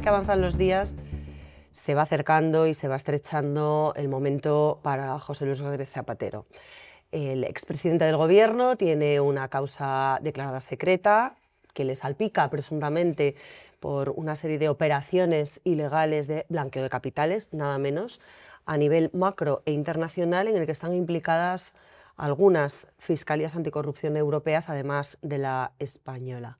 que avanzan los días, se va acercando y se va estrechando el momento para José Luis Rodríguez Zapatero. El expresidente del Gobierno tiene una causa declarada secreta que le salpica presuntamente por una serie de operaciones ilegales de blanqueo de capitales, nada menos, a nivel macro e internacional, en el que están implicadas algunas fiscalías anticorrupción europeas, además de la española.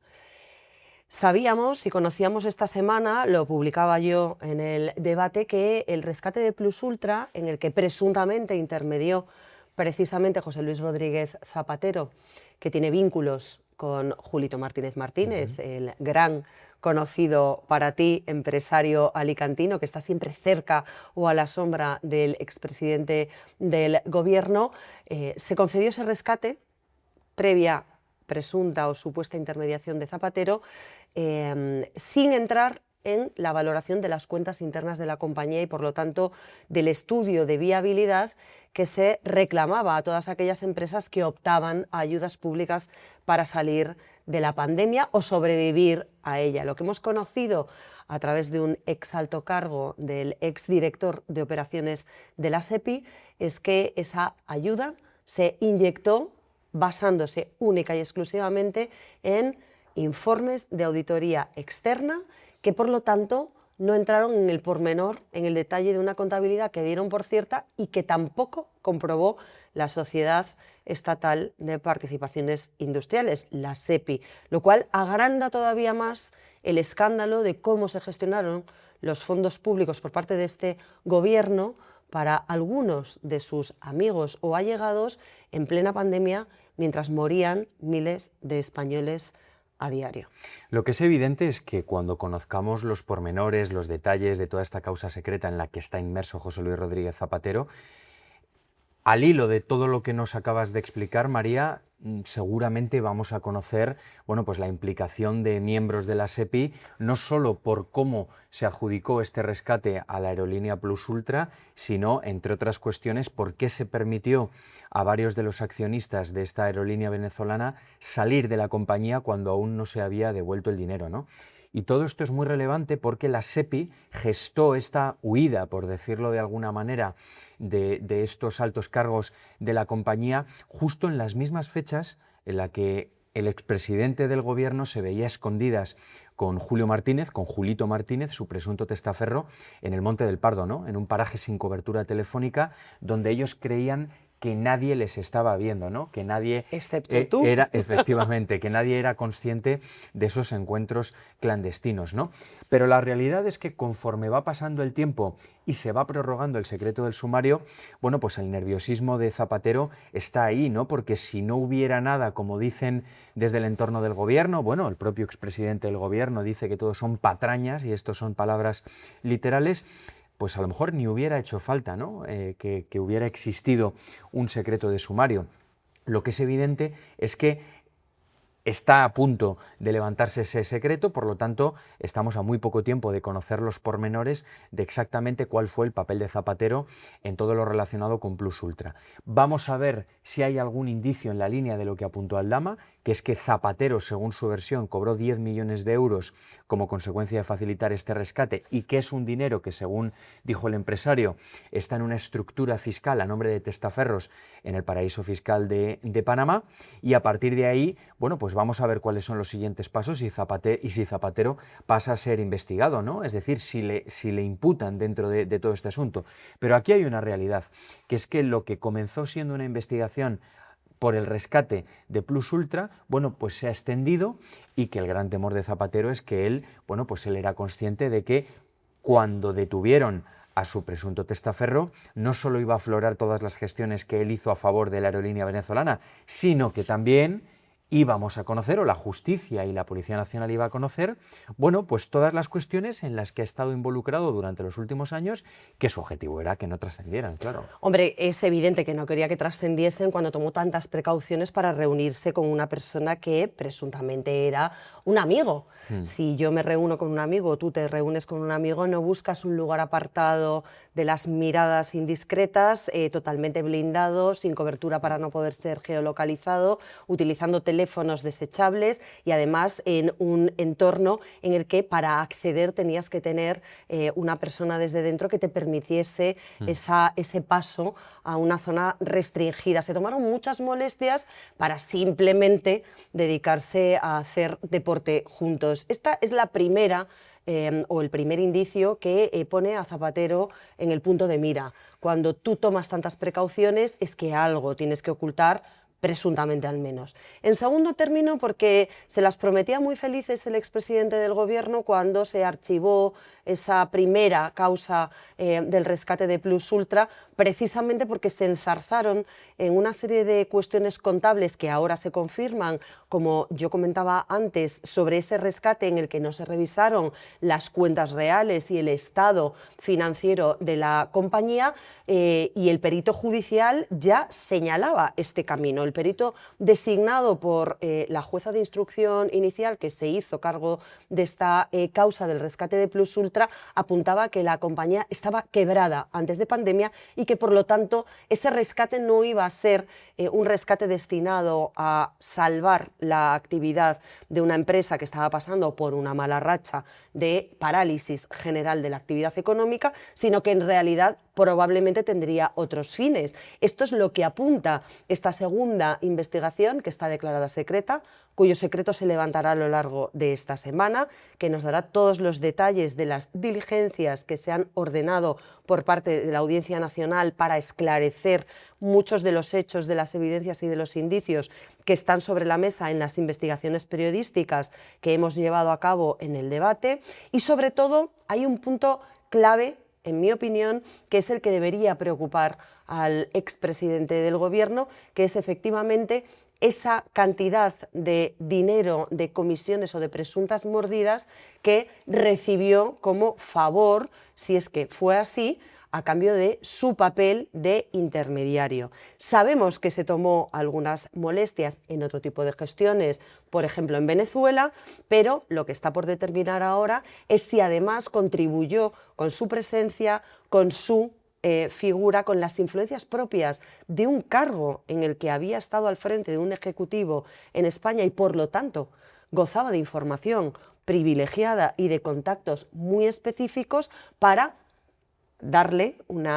Sabíamos y conocíamos esta semana, lo publicaba yo en el debate, que el rescate de Plus Ultra, en el que presuntamente intermedió precisamente José Luis Rodríguez Zapatero, que tiene vínculos con Julito Martínez Martínez, el gran conocido para ti empresario alicantino, que está siempre cerca o a la sombra del expresidente del Gobierno, se concedió ese rescate previa presunta o supuesta intermediación de Zapatero, sin entrar en la valoración de las cuentas internas de la compañía y, por lo tanto, del estudio de viabilidad que se reclamaba a todas aquellas empresas que optaban a ayudas públicas para salir de la pandemia o sobrevivir a ella. Lo que hemos conocido a través de un ex alto cargo del exdirector de operaciones de la SEPI es que esa ayuda se inyectó basándose única y exclusivamente en informes de auditoría externa que, por lo tanto, no entraron en el pormenor, en el detalle de una contabilidad que dieron por cierta y que tampoco comprobó la Sociedad Estatal de Participaciones Industriales, la SEPI, lo cual agranda todavía más el escándalo de cómo se gestionaron los fondos públicos por parte de este Gobierno para algunos de sus amigos o allegados en plena pandemia, mientras morían miles de españoles a diario. Lo que es evidente es que cuando conozcamos los pormenores, los detalles de toda esta causa secreta en la que está inmerso José Luis Rodríguez Zapatero, al hilo de todo lo que nos acabas de explicar, María, seguramente vamos a conocer, bueno, pues la implicación de miembros de la SEPI, no solo por cómo se adjudicó este rescate a la aerolínea Plus Ultra, sino, entre otras cuestiones, por qué se permitió a varios de los accionistas de esta aerolínea venezolana salir de la compañía cuando aún no se había devuelto el dinero, ¿no? Y todo esto es muy relevante porque la SEPI gestó esta huida, por decirlo de alguna manera, de estos altos cargos de la compañía justo en las mismas fechas en las que el expresidente del Gobierno se veía a escondidas con Julio Martínez, con Julito Martínez, su presunto testaferro, en el Monte del Pardo, ¿no? En un paraje sin cobertura telefónica donde ellos creían que nadie les estaba viendo, ¿no? Que nadie excepto tú. Efectivamente, que nadie era consciente de esos encuentros clandestinos, ¿no? Pero la realidad es que conforme va pasando el tiempo y se va prorrogando el secreto del sumario, bueno, pues el nerviosismo de Zapatero está ahí, ¿no? Porque si no hubiera nada, como dicen desde el entorno del Gobierno, bueno, el propio expresidente del Gobierno dice que todo son patrañas, y esto son palabras literales, pues a lo mejor ni hubiera hecho falta, ¿no? Que hubiera existido un secreto de sumario. Lo que es evidente es que está a punto de levantarse ese secreto, por lo tanto, estamos a muy poco tiempo de conocer los pormenores de exactamente cuál fue el papel de Zapatero en todo lo relacionado con Plus Ultra. Vamos a ver si hay algún indicio en la línea de lo que apuntó Aldama, que es que Zapatero, según su versión, cobró 10 millones de euros como consecuencia de facilitar este rescate y que es un dinero que, según dijo el empresario, está en una estructura fiscal a nombre de testaferros en el paraíso fiscal de Panamá, y a partir de ahí, bueno, pues vamos a ver cuáles son los siguientes pasos y si Zapatero pasa a ser investigado, ¿no? Es decir, si le imputan dentro de todo este asunto. Pero aquí hay una realidad, que es que lo que comenzó siendo una investigación por el rescate de Plus Ultra, bueno, pues se ha extendido, y que el gran temor de Zapatero es que él, bueno, pues él era consciente de que cuando detuvieron a su presunto testaferro, no solo iba a aflorar todas las gestiones que él hizo a favor de la aerolínea venezolana, sino que también íbamos a conocer, o la justicia y la Policía Nacional iba a conocer, bueno, pues todas las cuestiones en las que ha estado involucrado durante los últimos años, que su objetivo era que no trascendieran, claro. Hombre, es evidente que no quería que trascendiesen cuando tomó tantas precauciones para reunirse con una persona que presuntamente era un amigo. Si yo me reúno con un amigo, tú te reúnes con un amigo, no buscas un lugar apartado de las miradas indiscretas, totalmente blindado, sin cobertura para no poder ser geolocalizado, utilizando teléfono teléfonos desechables y además en un entorno en el que para acceder tenías que tener una persona desde dentro que te permitiese ese paso a una zona restringida. Se tomaron muchas molestias para simplemente dedicarse a hacer deporte juntos. Esta es la primera o el primer indicio que pone a Zapatero en el punto de mira. Cuando tú tomas tantas precauciones es que algo tienes que ocultar, presuntamente al menos. En segundo término, porque se las prometía muy felices el expresidente del Gobierno cuando se archivó esa primera causa del rescate de Plus Ultra, precisamente porque se enzarzaron en una serie de cuestiones contables que ahora se confirman, como yo comentaba antes, sobre ese rescate en el que no se revisaron las cuentas reales y el estado financiero de la compañía, y el perito judicial ya señalaba este camino. El perito designado por la jueza de instrucción inicial que se hizo cargo de esta causa del rescate de Plus Ultra apuntaba que la compañía estaba quebrada antes de pandemia y que por lo tanto ese rescate no iba a ser un rescate destinado a salvar la actividad de una empresa que estaba pasando por una mala racha de parálisis general de la actividad económica, sino que en realidad probablemente tendría otros fines. Esto es lo que apunta esta segunda investigación, que está declarada secreta, cuyo secreto se levantará a lo largo de esta semana, que nos dará todos los detalles de las diligencias que se han ordenado por parte de la Audiencia Nacional para esclarecer muchos de los hechos, de las evidencias y de los indicios que están sobre la mesa en las investigaciones periodísticas que hemos llevado a cabo en el debate. Y sobre todo hay un punto clave, en mi opinión, que es el que debería preocupar al expresidente del Gobierno, que es efectivamente esa cantidad de dinero, de comisiones o de presuntas mordidas que recibió como favor, si es que fue así, a cambio de su papel de intermediario. Sabemos que se tomó algunas molestias en otro tipo de gestiones, por ejemplo en Venezuela, pero lo que está por determinar ahora es si además contribuyó con su presencia, con su figura, con las influencias propias de un cargo en el que había estado al frente de un ejecutivo en España y por lo tanto gozaba de información privilegiada y de contactos muy específicos para darle un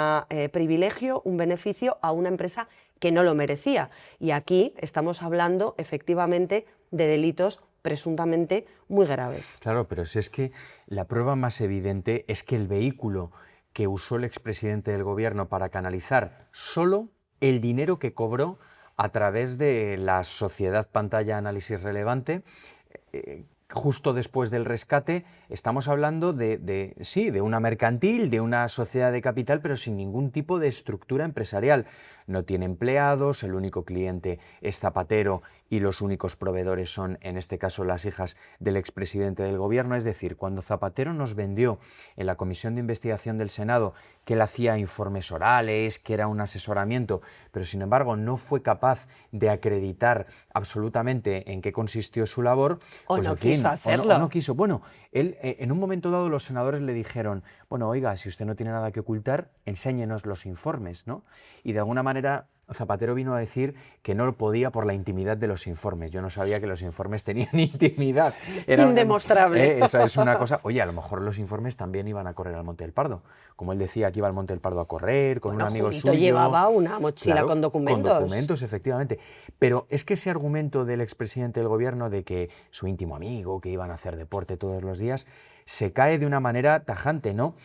privilegio, un beneficio a una empresa que no lo merecía. Y aquí estamos hablando efectivamente de delitos presuntamente muy graves. Claro, pero si es que la prueba más evidente es que el vehículo que usó el expresidente del Gobierno para canalizar solo el dinero que cobró a través de la sociedad Pantalla Análisis Relevante, justo después del rescate, estamos hablando sí, de una mercantil, de una sociedad de capital, pero sin ningún tipo de estructura empresarial. No tiene empleados, el único cliente es Zapatero y los únicos proveedores son, en este caso, las hijas del expresidente del Gobierno. Es decir, cuando Zapatero nos vendió en la Comisión de Investigación del Senado que él hacía informes orales, que era un asesoramiento, pero sin embargo no fue capaz de acreditar absolutamente en qué consistió su labor. O pues, no en fin, quiso hacerlo. o no quiso. Bueno, él en un momento dado los senadores le dijeron, bueno, oiga, si usted no tiene nada que ocultar, enséñenos los informes, ¿no? Y de alguna manera Zapatero vino a decir que no lo podía por la intimidad de los informes. Yo no sabía que los informes tenían intimidad. Era indemostrable. Eso es una cosa. Oye, a lo mejor los informes también iban a correr al Monte del Pardo. Como él decía que iba al Monte del Pardo a correr, con un amigo Julito suyo. llevaba una mochila Claro, con documentos. Con documentos, efectivamente. Pero es que ese argumento del expresidente del Gobierno de que su íntimo amigo, que iban a hacer deporte todos los días, se cae de una manera tajante, ¿no?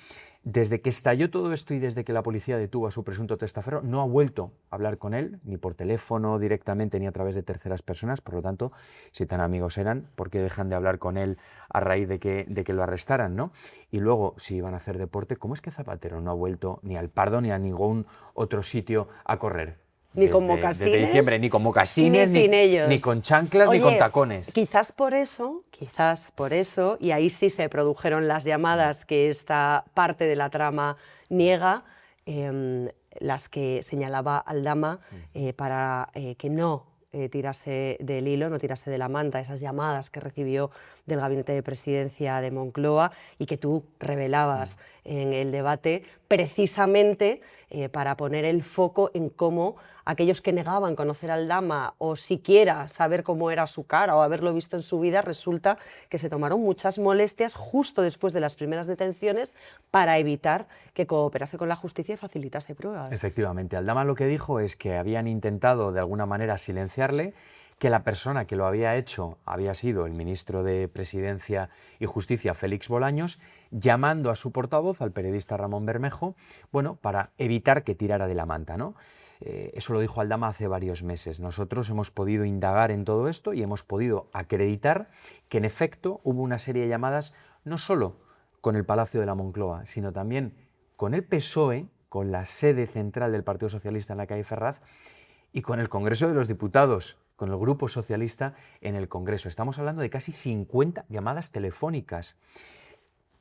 Desde que estalló todo esto y desde que la policía detuvo a su presunto testaferro, no ha vuelto a hablar con él, ni por teléfono directamente, ni a través de terceras personas. Por lo tanto, si tan amigos eran, ¿por qué dejan de hablar con él a raíz de que lo arrestaran, ¿no? Y luego, si iban a hacer deporte, ¿cómo es que Zapatero no ha vuelto ni al Pardo ni a ningún otro sitio a correr? Ni con mocasines, desde diciembre, ni con mocasines, ni sin ellos. Ni con chanclas, Oye, ni con tacones. Quizás por eso, y ahí sí se produjeron las llamadas que esta parte de la trama niega, las que señalaba Aldama para que no tirase del hilo, no tirase de la manta, esas llamadas que recibió del Gabinete de Presidencia de Moncloa y que tú revelabas en el debate, precisamente para poner el foco en cómo aquellos que negaban conocer a Aldama o siquiera saber cómo era su cara o haberlo visto en su vida, resulta que se tomaron muchas molestias justo después de las primeras detenciones para evitar que cooperase con la justicia y facilitase pruebas. Efectivamente, Aldama lo que dijo es que habían intentado de alguna manera silenciarle, que la persona que lo había hecho había sido el ministro de Presidencia y Justicia, Félix Bolaños, llamando a su portavoz, al periodista Ramón Bermejo, bueno, para evitar que tirara de la manta, ¿no? Eso lo dijo Aldama hace varios meses. Nosotros hemos podido indagar en todo esto y hemos podido acreditar que en efecto hubo una serie de llamadas no solo con el Palacio de la Moncloa, sino también con el PSOE, con la sede central del Partido Socialista en la calle Ferraz, y con el Congreso de los Diputados, con el Grupo Socialista en el Congreso. Estamos hablando de casi 50 llamadas telefónicas.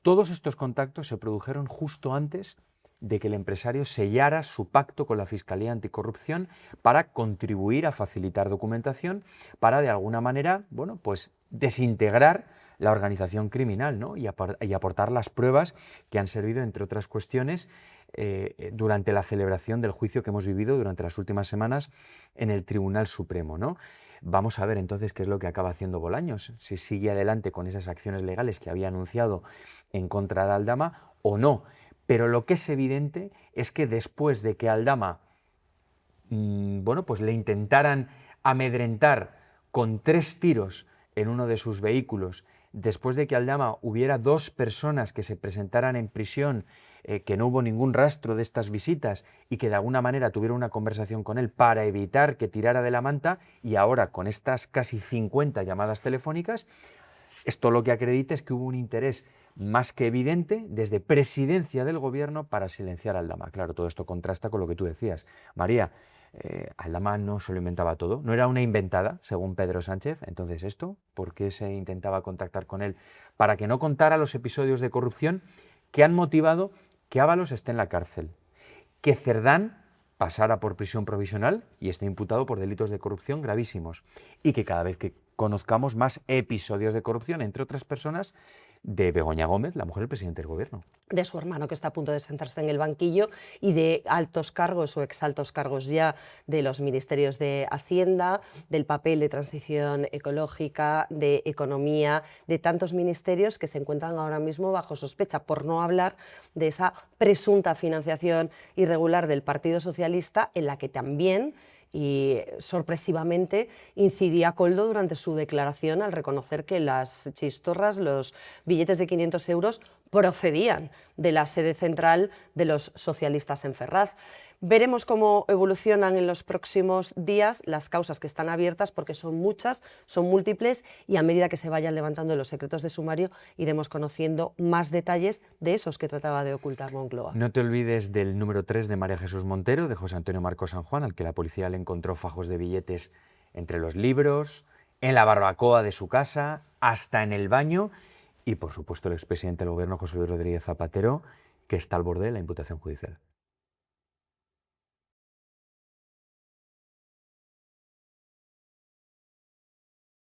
Todos estos contactos se produjeron justo antes de que el empresario sellara su pacto con la Fiscalía Anticorrupción para contribuir a facilitar documentación, para de alguna manera, bueno, pues desintegrar la organización criminal, ¿no? y aportar las pruebas que han servido, entre otras cuestiones, durante la celebración del juicio que hemos vivido durante las últimas semanas en el Tribunal Supremo, ¿no? Vamos a ver entonces qué es lo que acaba haciendo Bolaños, si sigue adelante con esas acciones legales que había anunciado en contra de Aldama o no. Pero lo que es evidente es que después de que Aldama bueno, pues le intentaran amedrentar con 3 tiros en uno de sus vehículos, después de que Aldama hubiera 2 personas que se presentaran en prisión, que no hubo ningún rastro de estas visitas y que de alguna manera tuvieron una conversación con él para evitar que tirara de la manta, y ahora con estas casi 50 llamadas telefónicas, esto lo que acredita es que hubo un interés más que evidente desde Presidencia del Gobierno para silenciar a Aldama. Claro, todo esto contrasta con lo que tú decías, María. Aldama no se lo inventaba todo, no era una inventada, según Pedro Sánchez. Entonces, ¿esto? ¿Por qué se intentaba contactar con él? Para que no contara los episodios de corrupción que han motivado que Ábalos esté en la cárcel, que Cerdán pasara por prisión provisional y esté imputado por delitos de corrupción gravísimos, y que cada vez que conozcamos más episodios de corrupción, entre otras personas, de Begoña Gómez, la mujer del presidente del Gobierno. De su hermano, que está a punto de sentarse en el banquillo, y de altos cargos o exaltos cargos ya de los ministerios de Hacienda, del papel de transición ecológica, de economía, de tantos ministerios que se encuentran ahora mismo bajo sospecha, por no hablar de esa presunta financiación irregular del Partido Socialista, en la que también, y sorpresivamente, incidía Koldo durante su declaración al reconocer que las chistorras, los billetes de 500 euros, procedían de la sede central de los socialistas en Ferraz. Veremos cómo evolucionan en los próximos días las causas que están abiertas, porque son muchas, son múltiples, y a medida que se vayan levantando los secretos de sumario iremos conociendo más detalles de esos que trataba de ocultar Moncloa. No te olvides del número 3 de María Jesús Montero, de José Antonio Marcos San Juan, al que la policía le encontró fajos de billetes entre los libros, en la barbacoa de su casa, hasta en el baño, y por supuesto el expresidente del Gobierno, José Luis Rodríguez Zapatero, que está al borde de la imputación judicial.